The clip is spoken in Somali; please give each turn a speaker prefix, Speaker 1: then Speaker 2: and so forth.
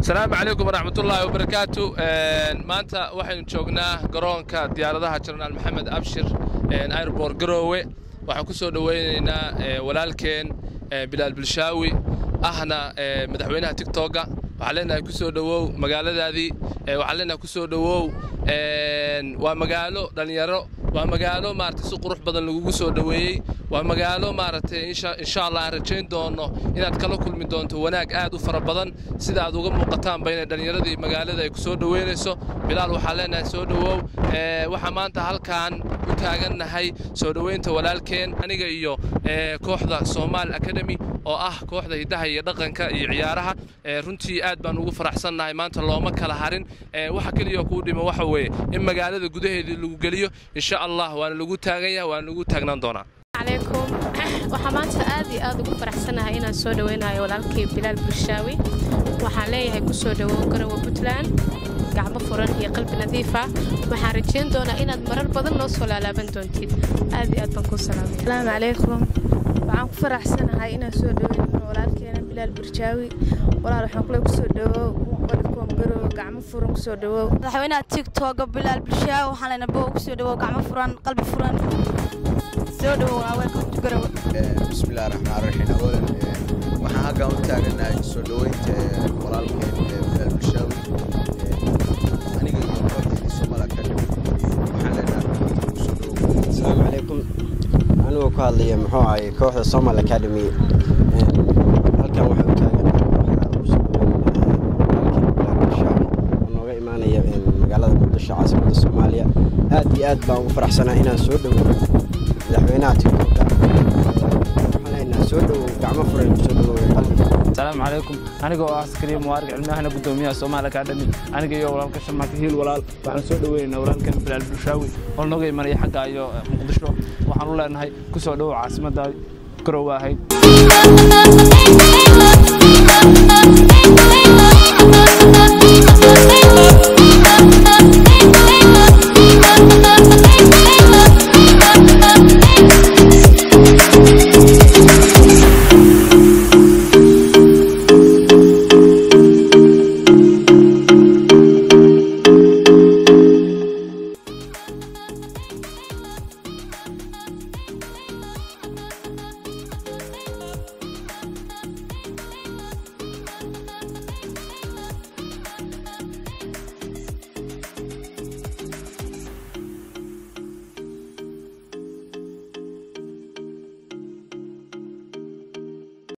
Speaker 1: السلام عليكم ورحمة الله وبركاته. maanta waxaynu joognaa garoonka diyaaradaha General Maxamed Abshir airport Garowe. waxaan ku soo dhaweynaynaa walaalkeen Bilaal Bulshaawi ahna madaxweynaha TikTok-ga. waxaan leenahay ku soo dhawow magaaladaadii. waxaan leenahay ku soo dhawow waa magaalo dhalinyaro, waa magaalo maartay si qurux badan lagu soo dhaweeyay. waa magaalo maartay insha Allah aan rajayn doono inaad kala kulmi doonto wanaag aad u fara badan sida aad uga muuqataan bayna dhalinyaradii magaalada ay ku soo dhaweynayso. Bilaal waxaan leenahay soo dhawow. waxa maanta halkaan u taaganahay soo dhaweynta walaalkeen aniga iyo kooxda Somali Academy oo ah kooxda hidaha iyo dhaqanka iyo ciyaaraha. runtii aad baan ugu faraxsanahay maanta looma kala harin. waxa kaliya ku dhimo waxa weeye in magaalada gudaheeda lagu galiyo insha Allah waan lagu taagan yahay, waan lagu taagnaan doonaa.
Speaker 2: عليكم وحمانت آدي أدو فرحسنها هنا سودا وينها ولالكي بلال برشاوي وحاليها كسودا وقرا وبتلان قاعد فرن هي قلب نظيفة وحارجين دونا إن المرر بدل نص ولا لا بنتونتي آدي أدبكم سلام.
Speaker 3: السلام عليكم وعم فرحسنها هنا سودا ولالكي بلال برشاوي ولا رح نقول كسودا وقلبكم قرا قاعد فرن كسودا وحوينا تيك توك بلال برشاوي وحنا نبوا كسودا وقاعد فرن قلب فرن.
Speaker 4: بسم الله الرحمن الرحيم. أولاً waxaan halkaan u taaganahay soo dhaweynta walaalkeen Bilaal Bulshaawi aniga iyo kooxda Somali Academy waxaan leenahay soo dhaweyn.
Speaker 5: Assalaamu calaykum. Anigu ku hadlayo muxuu ahay kooxda Somali Academy halkaan waxaan u taaganahay nooga imaanaya magaalada Muqdisho caasimadda Soomaaliya. aad iyo aad baan ugu faraxsanahay inaan soo dhaweeyo madaxweynaha TikTok-ga. waxaan leenahay soo dhawow gacmo furan soo dhawow qalbi.
Speaker 6: السلام عليكم. أنا جو عسكري موارد علمي هنا قدومية Somali Academy. أنا جو ولال كشماك هيل ولال وحنا سود وين ولال كان بلال برشاوي ونوجي مري حق أيو مقدشوا وحنا ولا نهاي كسودو عاصمة Garowe هاي.